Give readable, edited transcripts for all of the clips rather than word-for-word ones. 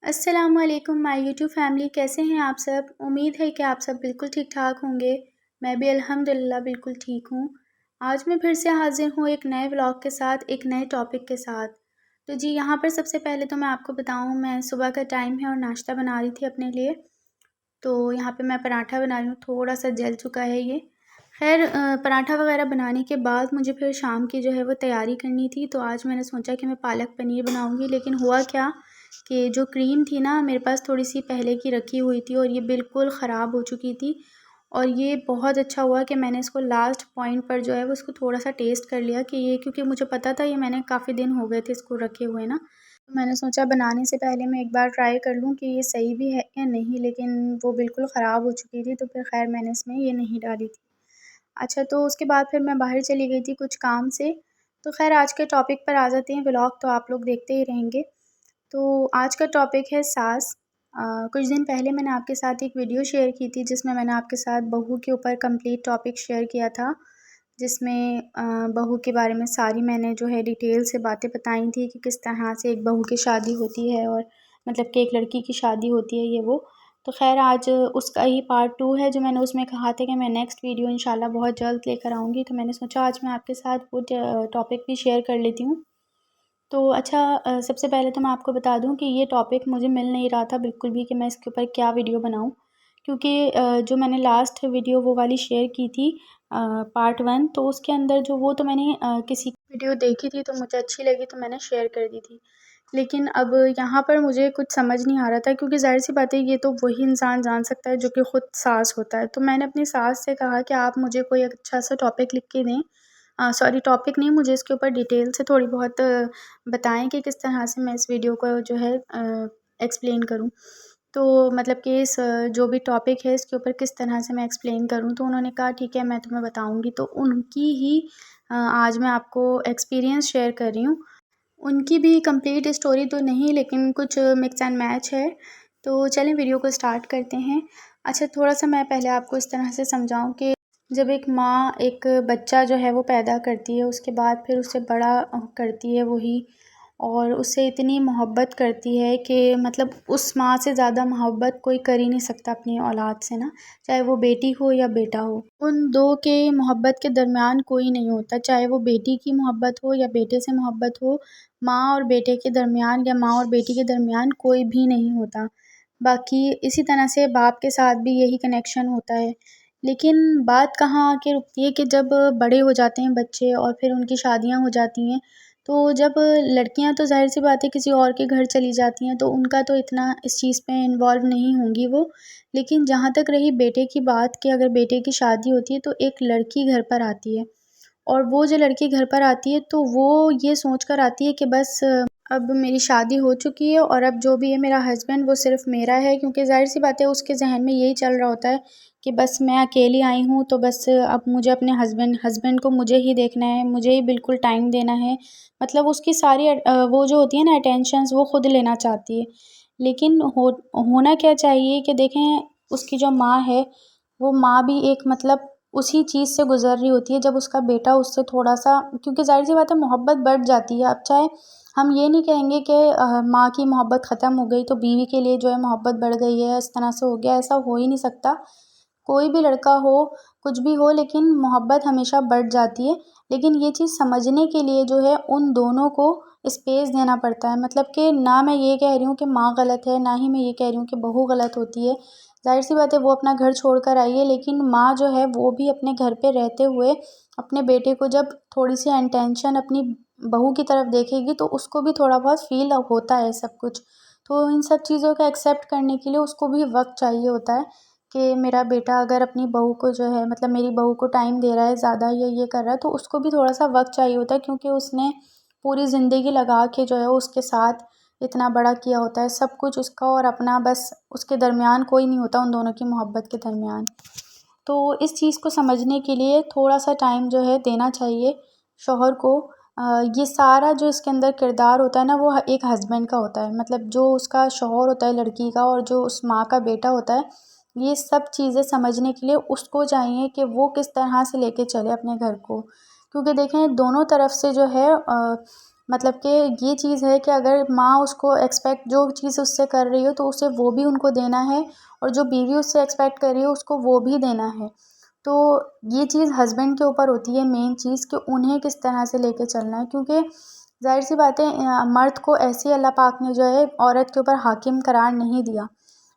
अस्सलामुअलैकुम my YouTube family, कैसे हैं आप सब। उम्मीद है कि आप सब बिल्कुल ठीक ठाक होंगे। मैं भी अल्हम्दुलिल्लाह बिल्कुल ठीक हूँ। आज मैं फिर से हाज़िर हूँ एक नए व्लॉग के साथ, एक नए टॉपिक के साथ। तो जी यहाँ पर सबसे पहले तो मैं आपको बताऊँ, मैं सुबह का टाइम है और नाश्ता बना रही थी अपने लिए। तो यहाँ पे मैं पराठा बना रही हूँ, थोड़ा सा जल चुका है ये। खैर पराठा वगैरह बनाने के बाद मुझे फिर शाम की जो है वो तैयारी करनी थी। तो आज मैंने सोचा कि मैं पालक पनीर बनाऊँगी, लेकिन हुआ क्या कि जो क्रीम थी ना मेरे पास थोड़ी सी पहले की रखी हुई थी और ये बिल्कुल ख़राब हो चुकी थी। और ये बहुत अच्छा हुआ कि मैंने इसको लास्ट पॉइंट पर जो है वो उसको थोड़ा सा टेस्ट कर लिया कि ये, क्योंकि मुझे पता था ये मैंने काफ़ी दिन हो गए थे इसको रखे हुए ना। तो मैंने सोचा बनाने से पहले मैं एक बार ट्राई कर लूँ कि ये सही भी है या नहीं, लेकिन वो बिल्कुल ख़राब हो चुकी थी। तो फिर खैर मैंने इसमें ये नहीं डाली थी। अच्छा, तो उसके बाद फिर मैं बाहर चली गई थी कुछ काम से। तो खैर आज के टॉपिक पर आ जाते हैं, व्लॉग तो आप लोग देखते ही रहेंगे। तो आज का टॉपिक है सास। कुछ दिन पहले मैंने आपके साथ एक वीडियो शेयर की थी जिसमें मैंने आपके साथ बहू के ऊपर कंप्लीट टॉपिक शेयर किया था, जिसमें बहू के बारे में सारी मैंने जो है डिटेल से बातें बताई थी कि किस तरह से एक बहू की शादी होती है और मतलब कि एक लड़की की शादी होती है ये वो। तो खैर आज उसका ही पार्ट 2 है, जो मैंने उसमें कहा था कि मैं नेक्स्ट वीडियो इंशाल्लाह बहुत जल्द लेकर आऊँगी। तो मैंने सोचा आज मैं आपके साथ वो टॉपिक भी शेयर कर लेती हूँ। तो अच्छा, सबसे पहले तो मैं आपको बता दूँ कि ये टॉपिक मुझे मिल नहीं रहा था बिल्कुल भी कि मैं इसके ऊपर क्या वीडियो बनाऊँ। क्योंकि जो मैंने लास्ट वीडियो वो वाली शेयर की थी पार्ट 1, तो उसके अंदर जो वो तो मैंने किसी की वीडियो देखी थी तो मुझे अच्छी लगी तो मैंने शेयर कर दी थी। लेकिन अब यहाँ पर मुझे कुछ समझ नहीं आ रहा था, क्योंकि ज़ाहिर-सी बात है ये तो वही इंसान जान सकता है जो कि खुद सास होता है। तो मैंने अपनी सास से कहा कि आप मुझे कोई अच्छा-सा टॉपिक लिख के दें। सॉरी, टॉपिक नहीं, मुझे इसके ऊपर डिटेल से थोड़ी बहुत बताएँ कि किस तरह से मैं इस वीडियो को जो है एक्सप्लेन करूँ। तो मतलब कि इस जो भी टॉपिक है इसके ऊपर किस तरह से मैं एक्सप्लेन करूँ। तो उन्होंने कहा ठीक है मैं तुम्हें बताऊँगी। तो उनकी ही आज मैं आपको एक्सपीरियंस शेयर कर रही हूँ। उनकी भी कंप्लीट स्टोरी तो नहीं, लेकिन कुछ मिक्स एंड मैच है। तो चलें वीडियो को स्टार्ट करते हैं। अच्छा, थोड़ा-सा मैं पहले आपको इस तरह से समझाऊँ कि जब एक माँ एक बच्चा जो है वो पैदा करती है, उसके बाद फिर उसे बड़ा करती है वही, और उससे इतनी मोहब्बत करती है कि मतलब उस माँ से ज़्यादा मोहब्बत कोई कर ही नहीं सकता अपनी औलाद से ना, चाहे वो बेटी हो या बेटा हो। उन 2 के मोहब्बत के दरमियान कोई नहीं होता, चाहे वो बेटी की मोहब्बत हो या बेटे से मोहब्बत हो, माँ और बेटे के दरमियान या माँ और बेटी के दरमियान कोई भी नहीं होता। बाकी इसी तरह से बाप के साथ भी यही कनेक्शन होता है। लेकिन बात कहाँ आके रुकती है कि जब बड़े हो जाते हैं बच्चे और फिर उनकी शादियाँ हो जाती हैं, तो जब लड़कियाँ तो ज़ाहिर-सी बात है किसी और के घर चली जाती हैं, तो उनका तो इतना इस चीज़ पे इन्वॉल्व नहीं होंगी वो। लेकिन जहाँ तक रही बेटे की बात कि अगर बेटे की शादी होती है तो एक लड़की घर पर आती है। और वो जो लड़की घर पर आती है तो वो ये सोच कर आती है कि बस अब मेरी शादी हो चुकी है और अब जो भी है मेरा हस्बैंड वो सिर्फ़ मेरा है, क्योंकि ज़ाहिर-सी बात है उसके ज़हन में यही चल रहा होता है कि बस मैं अकेली आई हूँ तो बस अब मुझे अपने हस्बैंड को मुझे ही देखना है, मुझे ही बिल्कुल टाइम देना है। मतलब उसकी सारी वो जो होती है ना अटेंशन्स वो खुद लेना चाहती है। लेकिन होना क्या चाहिए कि देखें, उसकी जो माँ है, वो माँ भी एक मतलब उसी चीज़ से गुज़र रही होती है जब उसका बेटा उससे थोड़ा-सा, क्योंकि ज़ाहिर-सी बात है मोहब्बत बढ़ जाती है। अब चाहे हम ये नहीं कहेंगे कि माँ की मोहब्बत ख़त्म हो गई तो बीवी के लिए जो है मोहब्बत बढ़ गई है, इस तरह से हो गया, ऐसा हो ही नहीं सकता। कोई भी लड़का हो, कुछ भी हो, लेकिन मोहब्बत हमेशा बढ़ जाती है। लेकिन ये चीज़ समझने के लिए जो है उन दोनों को स्पेस देना पड़ता है। मतलब कि ना मैं ये कह रही हूँ कि माँ गलत है, ना ही मैं ये कह रही हूँ कि बहू गलत होती है। ज़ाहिर-सी बात है वो अपना घर छोड़ कर आई है, लेकिन माँ जो है वो भी अपने घर पे रहते हुए अपने बेटे को जब थोड़ी-सी अटेंशन अपनी बहू की तरफ देखेगी तो उसको भी थोड़ा बहुत फ़ील होता है सब कुछ। तो इन सब चीज़ों को एक्सेप्ट करने के लिए उसको भी वक़्त चाहिए होता है कि मेरा बेटा अगर अपनी बहू को जो है मतलब मेरी बहू को टाइम दे रहा है ज़्यादा या ये कर रहा है, तो उसको भी थोड़ा-सा वक़्त चाहिए होता है, क्योंकि उसने पूरी ज़िंदगी लगा के जो है उसके साथ इतना बड़ा किया होता है, सब कुछ उसका और अपना, बस उसके दरमियान कोई नहीं होता उन दोनों की मोहब्बत के दरमियान। तो इस चीज़ को समझने के लिए थोड़ा-सा टाइम जो है देना चाहिए शौहर को। ये सारा जो इसके अंदर किरदार होता है ना वो एक हस्बैंड का होता है, मतलब जो उसका शौहर होता है लड़की का और जो उस माँ का बेटा होता है, ये सब चीज़ें समझने के लिए उसको चाहिए कि वो किस तरह से लेके चले अपने घर को। क्योंकि देखें दोनों तरफ से जो है मतलब कि ये चीज़ है कि अगर माँ उसको एक्सपेक्ट जो चीज़ उससे कर रही हो तो उसे वो भी उनको देना है, और जो बीवी उससे एक्सपेक्ट कर रही हो उसको वो भी देना है। तो ये चीज़ हस्बैंड के ऊपर होती है मेन चीज़, कि उन्हें किस तरह से लेके चलना है, क्योंकि ज़ाहिर-सी बात है मर्द को ऐसे ही अल्लाह पाक ने जो है औरत के ऊपर हाकिम करार नहीं दिया।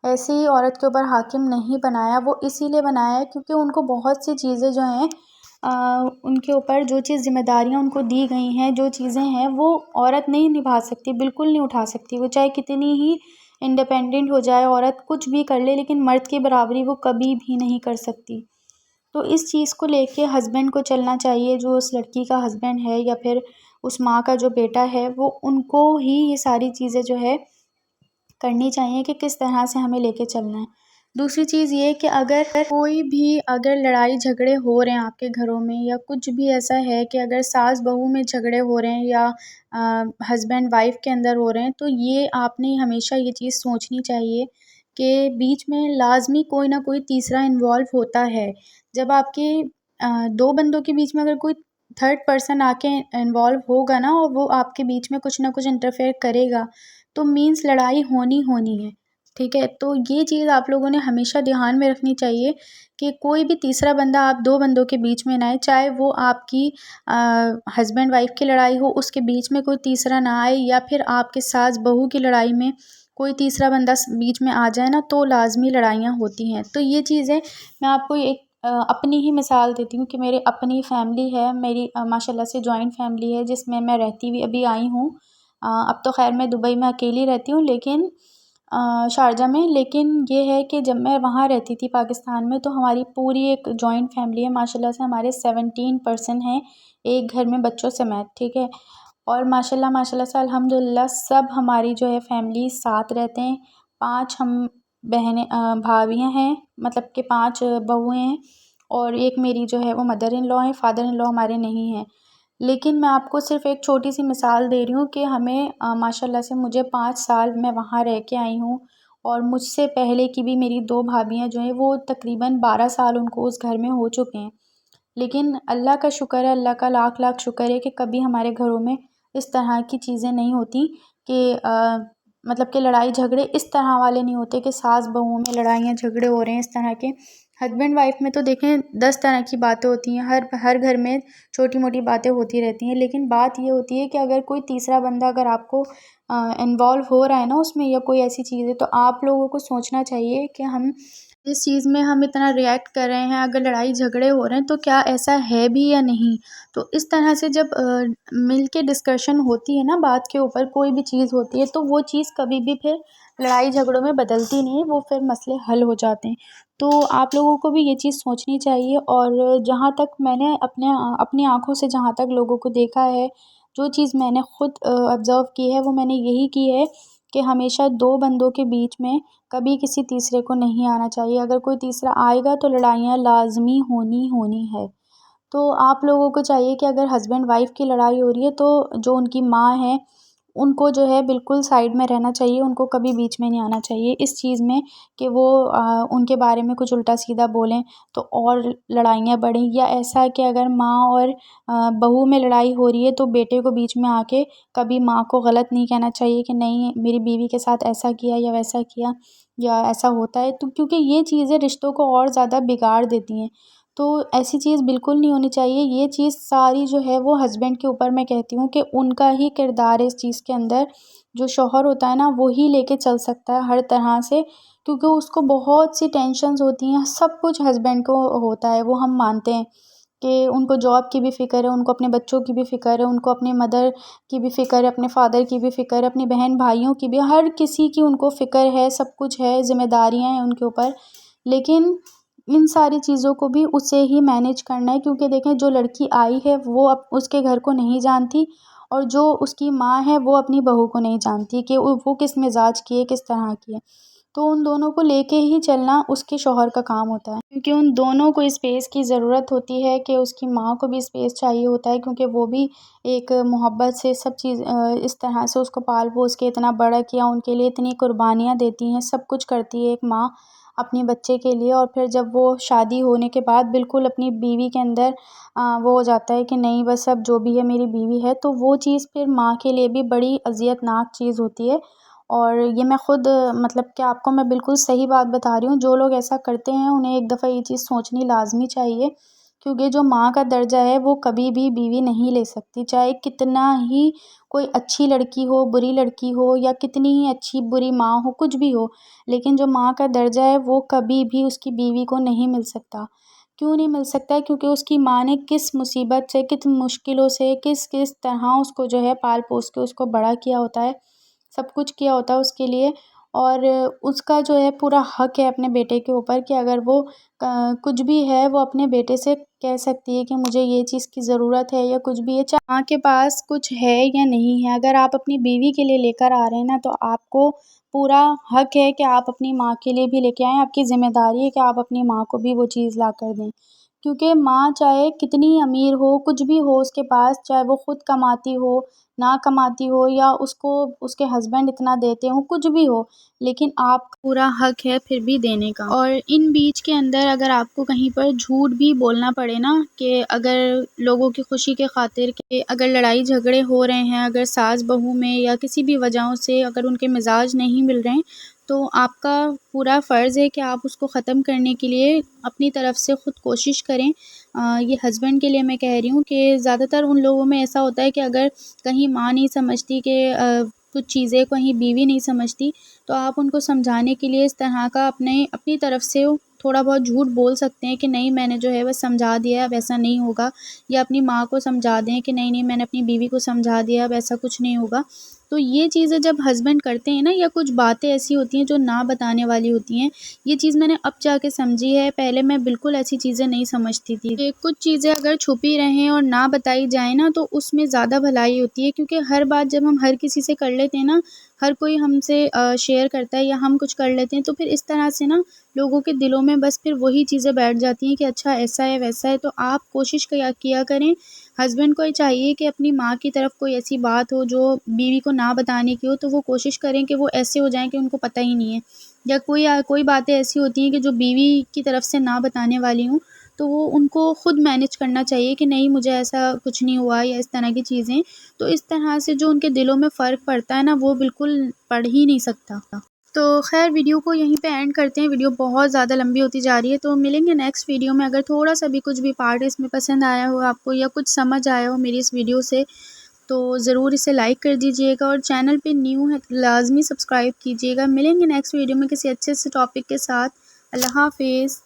ऐसे ही औरत के ऊपर हाकिम नहीं बनाया, वो इसीलिए बनाया है क्योंकि उनको बहुत सी चीज़ें जो हैं उनके ऊपर जो चीज़ ज़िम्मेदारियाँ उनको दी गई हैं, जो चीज़ें हैं वो औरत नहीं निभा सकती, बिल्कुल नहीं उठा सकती। वो चाहे कितनी ही इंडिपेंडेंट हो जाए, औरत कुछ भी कर ले, लेकिन मर्द की बराबरी वो कभी भी नहीं कर सकती। तो इस चीज़ को लेके हस्बैंड को चलना चाहिए, जो उस लड़की का हस्बैंड है या फिर उस माँ का जो बेटा है, वो उनको ही ये सारी चीज़ें जो है करनी चाहिए कि किस तरह से हमें लेके चलना है। दूसरी चीज़ ये कि अगर कोई भी अगर लड़ाई झगड़े हो रहे हैं आपके घरों में, या कुछ भी ऐसा है कि अगर सास बहू में झगड़े हो रहे हैं या हस्बैंड वाइफ के अंदर हो रहे हैं, तो ये आपने हमेशा ये चीज़ सोचनी चाहिए कि बीच में लाज़मी कोई ना कोई तीसरा इन्वॉल्व होता है। जब आपके 2 बंदों के बीच में अगर कोई थर्ड पर्सन आके इन्वॉल्व होगा ना, और वो आपके बीच में कुछ ना कुछ इंटरफेयर करेगा, तो मीन्स लड़ाई होनी होनी है, ठीक है? तो ये चीज़ आप लोगों ने हमेशा ध्यान में रखनी चाहिए कि कोई भी तीसरा बंदा आप 2 बंदों के बीच में ना आए, चाहे वो आपकी हस्बैंड वाइफ की लड़ाई हो, उसके बीच में कोई तीसरा ना आए, या फिर आपके सास बहू की लड़ाई में कोई तीसरा बंदा बीच में आ जाए ना, तो लाज़मी लड़ाइयाँ होती हैं। तो ये चीज़ें मैं आपको एक अपनी ही मिसाल देती हूँ कि मेरी अपनी फैमिली है, मेरी माशाल्लाह से जॉइंट फैमिली है जिसमें मैं रहती भी अभी आई हूँ। अब तो ख़ैर मैं दुबई में अकेली रहती हूँ, लेकिन शारजा में, लेकिन ये है कि जब मैं वहाँ रहती थी पाकिस्तान में, तो हमारी पूरी एक जॉइंट फैमिली है। माशाल्लाह से हमारे 17 पर्सन हैं एक घर में बच्चों समेत, ठीक है? और माशाल्लाह माशाल्लाह से अल्हम्दुलिल्लाह सब हमारी जो है फैमिली साथ रहते हैं। 5 हम बहनें भाभियाँ हैं, मतलब कि 5 बहुएँ हैं, और एक मेरी जो है वो मदर इन लॉ हैं, फादर इन लॉ हमारे नहीं हैं। लेकिन मैं आपको सिर्फ़ एक छोटी-सी मिसाल दे रही हूँ कि हमें माशाल्लाह से मुझे 5 साल मैं वहाँ रह के आई हूँ, और मुझसे पहले की भी मेरी 2 भाभियाँ जो हैं वो तकरीबन 12 साल उनको उस घर में हो चुके हैं। लेकिन अल्लाह का शुक्र है, अल्लाह का लाख-लाख शुक्र है कि कभी हमारे घरों में इस तरह की चीज़ें नहीं होती कि मतलब कि लड़ाई झगड़े इस तरह वाले नहीं होते कि सास-बहुओं में लड़ाइयाँ झगड़े हो रहे हैं इस तरह के। हस्बैंड वाइफ में तो देखें 10 तरह की बातें होती हैं, हर हर घर में छोटी-मोटी बातें होती रहती हैं। लेकिन बात ये होती है कि अगर कोई तीसरा बंदा अगर आपको इन्वॉल्व हो रहा है ना उसमें, या कोई ऐसी चीज़ है, तो आप लोगों को सोचना चाहिए कि हम इस चीज़ में हम इतना रिएक्ट कर रहे हैं, अगर लड़ाई झगड़े हो रहे हैं तो क्या ऐसा है भी या नहीं? तो इस तरह से जब मिल के डिस्कशन होती है ना बात के ऊपर, कोई भी चीज़ होती है, तो वो चीज़ कभी भी फिर लड़ाई झगड़ों में बदलती नहीं है, वो फिर मसले हल हो जाते हैं। तो आप लोगों को भी ये चीज़ सोचनी चाहिए, और जहाँ तक मैंने अपनी आँखों से जहाँ तक लोगों को देखा है, जो चीज़ मैंने खुद ऑब्ज़र्व की है, वो मैंने यही की है कि हमेशा 2 बंदों के बीच में कभी किसी तीसरे को नहीं आना चाहिए। अगर कोई तीसरा आएगा तो लड़ाइयाँ लाज़मी होनी होनी है। तो आप लोगों को चाहिए कि अगर हस्बैंड वाइफ़ की लड़ाई हो रही है, तो जो उनकी माँ है, उनको जो है बिल्कुल साइड में रहना चाहिए, उनको कभी बीच में नहीं आना चाहिए इस चीज़ में कि वो उनके बारे में कुछ उल्टा-सीधा बोलें तो और लड़ाइयाँ बढ़ें, या ऐसा कि अगर माँ और बहू में लड़ाई हो रही है तो बेटे को बीच में आके कभी माँ को गलत नहीं कहना चाहिए कि नहीं मेरी बीवी के साथ ऐसा किया या वैसा किया या ऐसा होता है, तो क्योंकि ये चीज़ें रिश्तों को और ज़्यादा बिगाड़ देती हैं। तो ऐसी चीज़ बिल्कुल नहीं होनी चाहिए। ये चीज़ सारी जो है वो हस्बैंड के ऊपर मैं कहती हूँ कि उनका ही किरदार है इस चीज़ के अंदर। जो शौहर होता है ना, वो ही लेके चल सकता है हर तरह से, क्योंकि उसको बहुत सी टेंशन्स होती हैं, सब कुछ हस्बैंड को होता है, वो हम मानते हैं कि उनको जॉब की भी फ़िक्र है, उनको अपने बच्चों की भी फ़िक्र है, उनको अपनी मदर की भी फ़िक्र है, अपने फ़ादर की भी फ़िक्र है, अपनी बहन-भाइयों की भी, हर किसी की उनको फ़िक्र है, सब कुछ है, ज़िम्मेदारियाँ हैं उनके ऊपर। लेकिन इन सारी चीज़ों को भी उसे ही मैनेज करना है, क्योंकि देखें जो लड़की आई है वो अब उसके घर को नहीं जानती, और जो उसकी माँ है वो अपनी बहू को नहीं जानती कि वो किस मिजाज की है, किस तरह की है। तो उन दोनों को लेके ही चलना उसके शौहर का काम होता है, क्योंकि उन दोनों को स्पेस की ज़रूरत होती है, कि उसकी माँ को भी स्पेस चाहिए होता है, क्योंकि वो भी एक मोहब्बत से सब चीज़ इस तरह से उसको पाल पोस के इतना बड़ा किया, उनके लिए इतनी कुर्बानियाँ देती हैं, सब कुछ करती है एक माँ अपने बच्चे के लिए, और फिर जब वो शादी होने के बाद बिल्कुल अपनी बीवी के अंदर वो हो जाता है कि नहीं बस अब जो भी है मेरी बीवी है, तो वो चीज़ फिर माँ के लिए भी बड़ी अज़ियतनाक चीज़ होती है। और ये मैं खुद मतलब कि आपको मैं बिल्कुल सही बात बता रही हूँ, जो लोग ऐसा करते हैं उन्हें एक दफ़ा ये चीज़ सोचनी लाज़मी चाहिए, क्योंकि जो माँ का दर्जा है वो कभी भी बीवी नहीं ले सकती, चाहे कितना ही कोई अच्छी लड़की हो, बुरी लड़की हो, या कितनी ही अच्छी बुरी माँ हो, कुछ भी हो, लेकिन जो माँ का दर्जा है वो कभी भी उसकी बीवी को नहीं मिल सकता। क्यों नहीं मिल सकता है? क्योंकि उसकी माँ ने किस मुसीबत से, किस मुश्किलों से, किस तरह उसको जो है पाल-पोस के उसको बड़ा किया होता है, सब कुछ किया होता है उसके लिए। और उसका जो है पूरा हक़ है अपने बेटे के ऊपर कि अगर वो कुछ भी है वो अपने बेटे से कह सकती है कि मुझे ये चीज़ की ज़रूरत है या कुछ भी है, चाहे माँ के पास कुछ है या नहीं है। अगर आप अपनी बीवी के लिए लेकर आ रहे हैं ना, तो आपको पूरा हक़ है कि आप अपनी माँ के लिए भी लेके आएँ, आपकी ज़िम्मेदारी है कि आप अपनी माँ को भी वो चीज़ ला कर दें। क्योंकि माँ चाहे कितनी अमीर हो, कुछ भी हो उसके पास, चाहे वो खुद कमाती हो, ना कमाती हो, या उसको उसके हस्बैंड इतना देते हों, कुछ भी हो, लेकिन आपका पूरा हक़ है फिर भी देने का। और इन बीच के अंदर अगर आपको कहीं पर झूठ भी बोलना पड़े ना, कि अगर लोगों की खुशी के खातिर के अगर लड़ाई झगड़े हो रहे हैं, अगर सास-बहू में या किसी भी वजहों से अगर उनके मिज़ाज नहीं मिल रहे हैं, तो आपका पूरा फ़र्ज़ है कि आप उसको ख़त्म करने के लिए अपनी तरफ से खुद कोशिश करें। ये हस्बैंड के लिए मैं कह रही हूँ कि ज़्यादातर उन लोगों में ऐसा होता है कि अगर कहीं माँ नहीं समझती कि कुछ चीज़ें कहीं बीवी नहीं समझती, तो आप उनको समझाने के लिए इस तरह का अपनी तरफ से थोड़ा बहुत झूठ बोल सकते हैं कि नहीं मैंने जो है बस समझा दिया है, अब ऐसा नहीं होगा। या अपनी माँ को समझा दें कि नहीं मैंने अपनी बीवी को समझा दिया, अब ऐसा कुछ नहीं होगा। तो ये चीज़ें जब हस्बैंड करते हैं ना, या कुछ बातें ऐसी होती हैं जो ना बताने वाली होती हैं, ये चीज़ मैंने अब जाके समझी है, पहले मैं बिल्कुल ऐसी चीज़ें नहीं समझती थी। ये कुछ चीज़ें अगर छुपी रहें और ना बताई जाएँ ना, तो उसमें ज़्यादा भलाई होती है, क्योंकि हर बात जब हम हर किसी से कर लेते हैं ना, हर कोई हमसे शेयर करता है या हम कुछ कर लेते हैं, तो फिर इस तरह से ना लोगों के दिलों में बस फिर वही चीज़ें बैठ जाती हैं कि अच्छा ऐसा है, वैसा है। तो आप कोशिश किया किया करें, हस्बैंड को ये चाहिए कि अपनी माँ की तरफ कोई ऐसी बात हो जो बीवी को ना बताने की हो, तो वो कोशिश करें कि वो ऐसे हो जाएँ कि उनको पता ही नहीं है। या कोई बातें ऐसी होती हैं कि जो बीवी की तरफ से ना बताने वाली हों, तो वो उनको खुद मैनेज करना चाहिए कि नहीं मुझे ऐसा कुछ नहीं हुआ, या इस तरह की चीज़ें। तो इस तरह से जो उनके दिलों में फ़र्क पड़ता है ना, वो बिल्कुल पड़ ही नहीं सकता। तो ख़ैर वीडियो को यहीं पे एंड करते हैं, वीडियो बहुत ज़्यादा लंबी होती जा रही है, तो मिलेंगे नेक्स्ट वीडियो में। अगर थोड़ा-सा भी कुछ भी पार्ट इसमें पसंद आया हो आपको, या कुछ समझ आया हो मेरी इस वीडियो से, तो ज़रूर इसे लाइक कर दीजिएगा, और चैनल पे न्यू है तो लाज़मी सब्सक्राइब कीजिएगा। मिलेंगे नेक्स्ट वीडियो में किसी अच्छे से टॉपिक के साथ। अल्लाह हाफ़िज़।